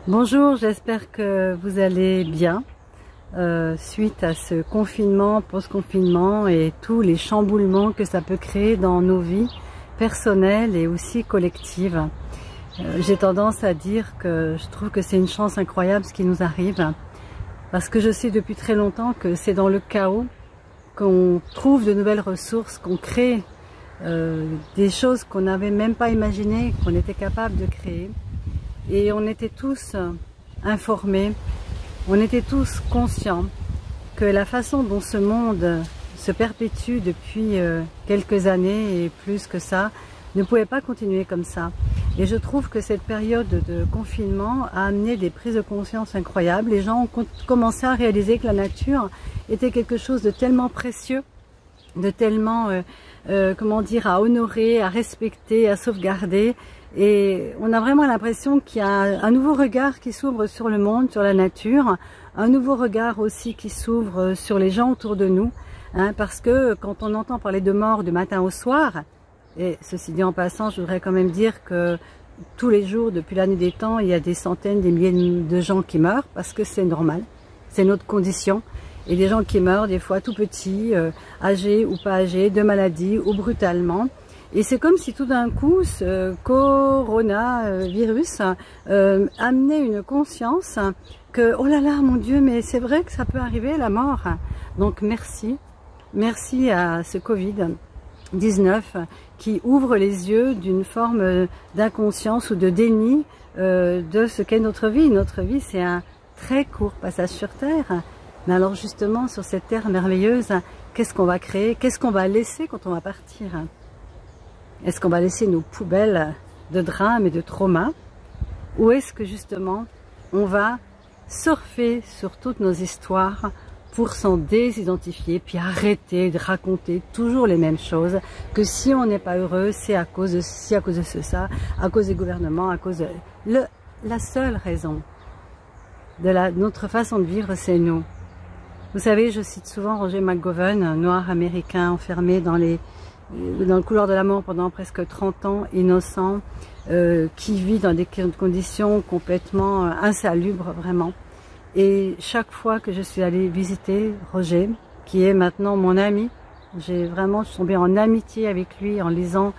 Bonjour, j'espère que vous allez bien suite à ce confinement, post-confinement et tous les chamboulements que ça peut créer dans nos vies personnelles et aussi collectives. J'ai tendance à dire que je trouve que c'est une chance incroyable ce qui nous arrive parce que je sais depuis très longtemps que c'est dans le chaos qu'on trouve de nouvelles ressources, qu'on crée des choses qu'on n'avait même pas imaginées, qu'on était capable de créer. Et on était tous informés, on était tous conscients que la façon dont ce monde se perpétue depuis quelques années et plus que ça, ne pouvait pas continuer comme ça. Et je trouve que cette période de confinement a amené des prises de conscience incroyables. Les gens ont commencé à réaliser que la nature était quelque chose de tellement précieux, de tellement, comment dire, à honorer, à respecter, à sauvegarder. Et on a vraiment l'impression qu'il y a un nouveau regard qui s'ouvre sur le monde, sur la nature, un nouveau regard aussi qui s'ouvre sur les gens autour de nous, hein, parce que quand on entend parler de mort du matin au soir, et ceci dit en passant, je voudrais quand même dire que tous les jours, depuis la nuit des temps, il y a des centaines, des milliers de gens qui meurent, parce que c'est normal, c'est notre condition. Et des gens qui meurent, des fois tout petits, âgés ou pas âgés, de maladies ou brutalement. Et c'est comme si tout d'un coup, ce coronavirus amenait une conscience que, oh là là, mon Dieu, mais c'est vrai que ça peut arriver, la mort. Donc merci, merci à ce Covid-19 qui ouvre les yeux d'une forme d'inconscience ou de déni de ce qu'est notre vie. Notre vie, c'est un très court passage sur Terre. Mais alors justement, sur cette Terre merveilleuse, qu'est-ce qu'on va créer? Qu'est-ce qu'on va laisser quand on va partir? Est-ce qu'on va laisser nos poubelles de drames et de traumas? Ou est-ce que justement, on va surfer sur toutes nos histoires pour s'en désidentifier, puis arrêter de raconter toujours les mêmes choses, que si on n'est pas heureux, c'est à cause de ceci, à cause de ça, à cause des gouvernements, à cause de... La seule raison de notre façon de vivre, c'est nous. Vous savez, je cite souvent Roger McGowan, un noir américain enfermé dans le couloir de la mort pendant presque 30 ans, innocent, qui vit dans des conditions complètement insalubres, vraiment. Et chaque fois que je suis allée visiter Roger, qui est maintenant mon ami, je suis tombée en amitié avec lui en lisant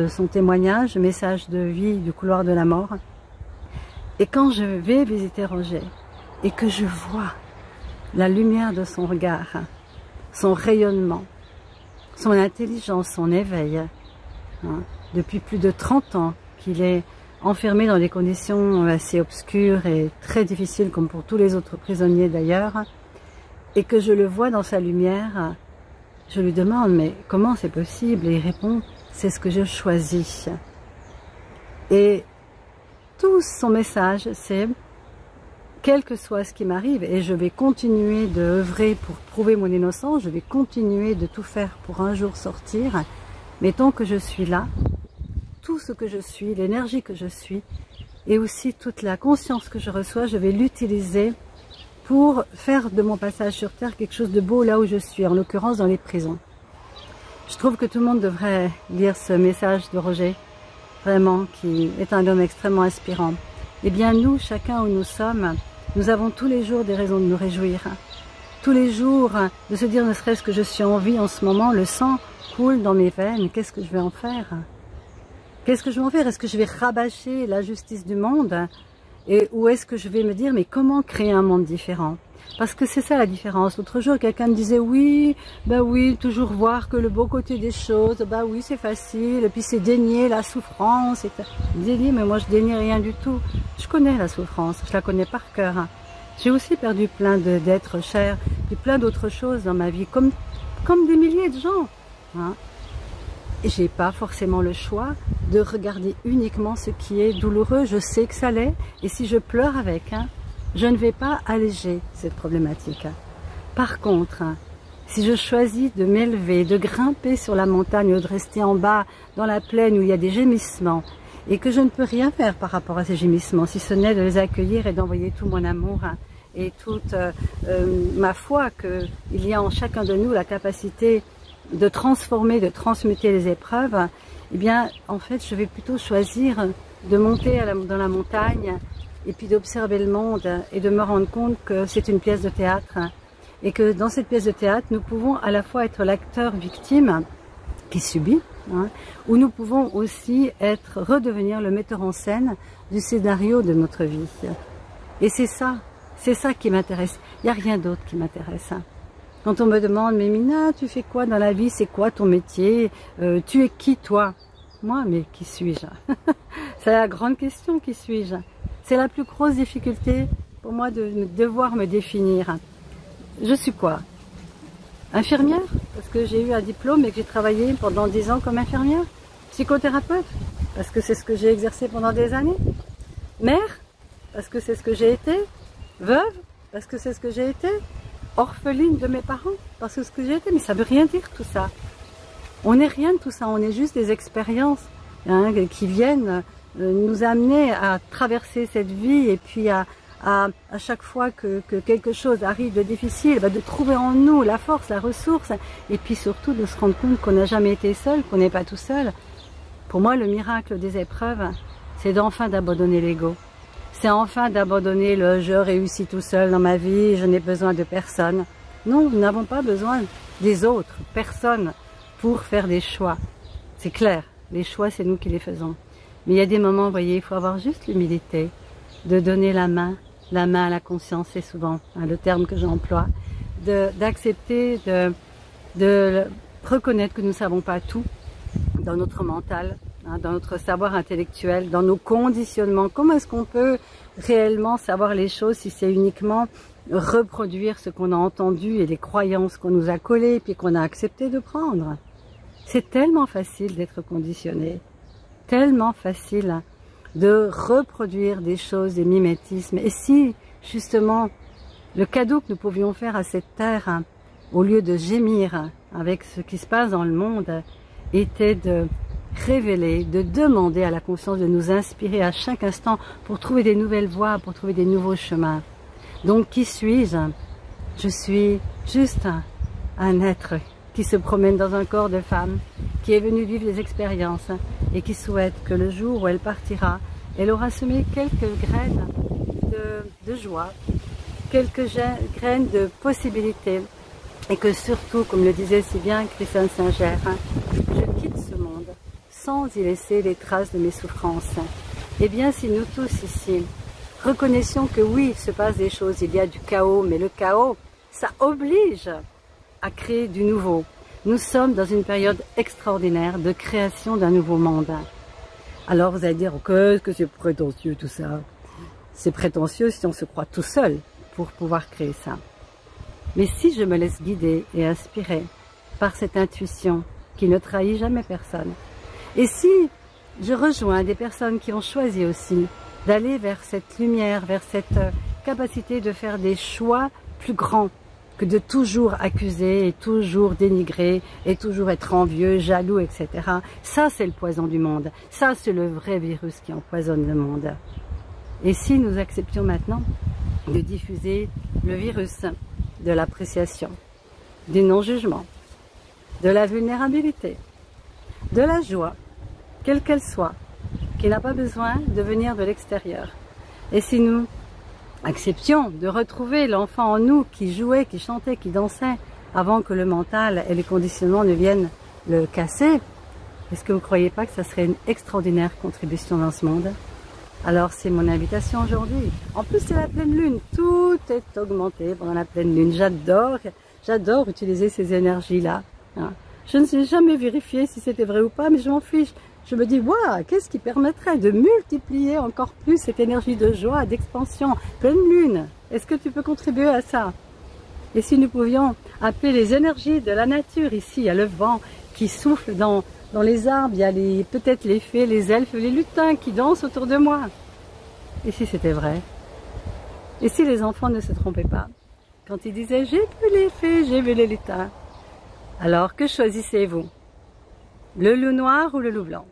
son témoignage, message de vie du couloir de la mort. Et quand je vais visiter Roger et que je vois la lumière de son regard, son rayonnement, son intelligence, son éveil, hein, depuis plus de 30 ans qu'il est enfermé dans des conditions assez obscures et très difficiles comme pour tous les autres prisonniers d'ailleurs, et que je le vois dans sa lumière, je lui demande mais comment c'est possible? Et il répond c'est ce que je choisis. Et tout son message c'est quel que soit ce qui m'arrive, et je vais continuer d'œuvrer pour prouver mon innocence, je vais continuer de tout faire pour un jour sortir, mais tant que je suis là, tout ce que je suis, l'énergie que je suis, et aussi toute la conscience que je reçois, je vais l'utiliser pour faire de mon passage sur Terre quelque chose de beau là où je suis, en l'occurrence dans les prisons. Je trouve que tout le monde devrait lire ce message de Roger, vraiment, qui est un homme extrêmement inspirant. Eh bien nous, chacun où nous sommes, nous avons tous les jours des raisons de nous réjouir. Tous les jours, de se dire ne serait-ce que je suis en vie en ce moment, le sang coule dans mes veines, qu'est-ce que je vais en faire? Qu'est-ce que je vais en faire? Est-ce que je vais rabâcher la justice du monde? Ou est-ce que je vais me dire mais comment créer un monde différent? Parce que c'est ça la différence. L'autre jour, quelqu'un me disait oui, bah oui, toujours voir que le beau côté des choses, bah oui, c'est facile, et puis c'est dénier la souffrance. Dénier, mais moi je dénie rien du tout. Je connais la souffrance, je la connais par cœur. J'ai aussi perdu plein d'êtres chers, et plein d'autres choses dans ma vie, comme des milliers de gens. Hein. Et j'ai pas forcément le choix de regarder uniquement ce qui est douloureux. Je sais que ça l'est, et si je pleure avec, hein, je ne vais pas alléger cette problématique. Par contre, si je choisis de m'élever, de grimper sur la montagne ou de rester en bas dans la plaine où il y a des gémissements et que je ne peux rien faire par rapport à ces gémissements, si ce n'est de les accueillir et d'envoyer tout mon amour et toute ma foi qu'il y a en chacun de nous la capacité de transformer, de transmuter les épreuves, eh bien, en fait, je vais plutôt choisir de monter dans la montagne et puis d'observer le monde et de me rendre compte que c'est une pièce de théâtre et que dans cette pièce de théâtre, nous pouvons à la fois être l'acteur victime qui subit, ou nous pouvons aussi redevenir le metteur en scène du scénario de notre vie. Et c'est ça qui m'intéresse. Il n'y a rien d'autre qui m'intéresse. Quand on me demande, mais Mina, tu fais quoi dans la vie? C'est quoi ton métier? Tu es qui toi? Moi, mais qui suis-je? C'est la grande question, qui suis-je? C'est la plus grosse difficulté pour moi de devoir me définir. Je suis quoi? Infirmière, parce que j'ai eu un diplôme et que j'ai travaillé pendant 10 ans comme infirmière. Psychothérapeute, parce que c'est ce que j'ai exercé pendant des années. Mère, parce que c'est ce que j'ai été. Veuve, parce que c'est ce que j'ai été. Orpheline de mes parents, parce que c'est ce que j'ai été. Mais ça ne veut rien dire tout ça. On n'est rien de tout ça, on est juste des expériences qui viennent nous amener à traverser cette vie et puis à chaque fois que quelque chose arrive de difficile, de trouver en nous la force, la ressource, et puis surtout de se rendre compte qu'on n'a jamais été seul, qu'on n'est pas tout seul. Pour moi, le miracle des épreuves, c'est enfin d'abandonner l'ego. C'est enfin d'abandonner le « je réussis tout seul dans ma vie, je n'ai besoin de personne ». Non, nous n'avons pas besoin des autres, personne, pour faire des choix. C'est clair, les choix, c'est nous qui les faisons. Mais il y a des moments, vous voyez, il faut avoir juste l'humilité de donner la main à la conscience, c'est souvent le terme que j'emploie, d'accepter de reconnaître que nous ne savons pas tout dans notre mental, dans notre savoir intellectuel, dans nos conditionnements. Comment est-ce qu'on peut réellement savoir les choses si c'est uniquement reproduire ce qu'on a entendu et les croyances qu'on nous a collées puis qu'on a accepté de prendre? C'est tellement facile d'être conditionné, tellement facile de reproduire des choses, des mimétismes. Et si, justement, le cadeau que nous pouvions faire à cette terre, au lieu de gémir avec ce qui se passe dans le monde, était de révéler, de demander à la conscience de nous inspirer à chaque instant pour trouver des nouvelles voies, pour trouver des nouveaux chemins. Donc, qui suis-je? Je suis juste un être qui se promène dans un corps de femme, qui est venue vivre des expériences et qui souhaite que le jour où elle partira, elle aura semé quelques graines de joie, quelques graines de possibilités et que surtout, comme le disait si bien Christiane Singer, je quitte ce monde sans y laisser les traces de mes souffrances. Eh bien, si nous tous ici reconnaissions que oui, il se passe des choses, il y a du chaos, mais le chaos, ça oblige à créer du nouveau. Nous sommes dans une période extraordinaire de création d'un nouveau monde. Alors vous allez dire, que c'est prétentieux tout ça. C'est prétentieux si on se croit tout seul pour pouvoir créer ça. Mais si je me laisse guider et inspirer par cette intuition qui ne trahit jamais personne, et si je rejoins des personnes qui ont choisi aussi d'aller vers cette lumière, vers cette capacité de faire des choix plus grands, que de toujours accuser et toujours dénigrer et toujours être envieux, jaloux, etc. Ça, c'est le poison du monde. Ça, c'est le vrai virus qui empoisonne le monde. Et si nous acceptions maintenant de diffuser le virus de l'appréciation, du non-jugement, de la vulnérabilité, de la joie, quelle qu'elle soit, qui n'a pas besoin de venir de l'extérieur. Et si nous acceptions de retrouver l'enfant en nous qui jouait, qui chantait, qui dansait, avant que le mental et les conditionnements ne viennent le casser, est-ce que vous ne croyez pas que ça serait une extraordinaire contribution dans ce monde? Alors c'est mon invitation aujourd'hui. En plus c'est la pleine lune, tout est augmenté pendant la pleine lune. J'adore utiliser ces énergies-là. Je ne sais jamais vérifier si c'était vrai ou pas, mais je m'en fiche. Je me dis, waouh, qu'est-ce qui permettrait de multiplier encore plus cette énergie de joie, d'expansion, pleine lune? Est-ce que tu peux contribuer à ça? Et si nous pouvions appeler les énergies de la nature ici, il y a le vent qui souffle dans les arbres, il y a peut-être les fées, les elfes, les lutins qui dansent autour de moi. Et si c'était vrai? Et si les enfants ne se trompaient pas? Quand ils disaient, j'ai vu les fées, j'ai vu les lutins. Alors, que choisissez-vous? Le loup noir ou le loup blanc?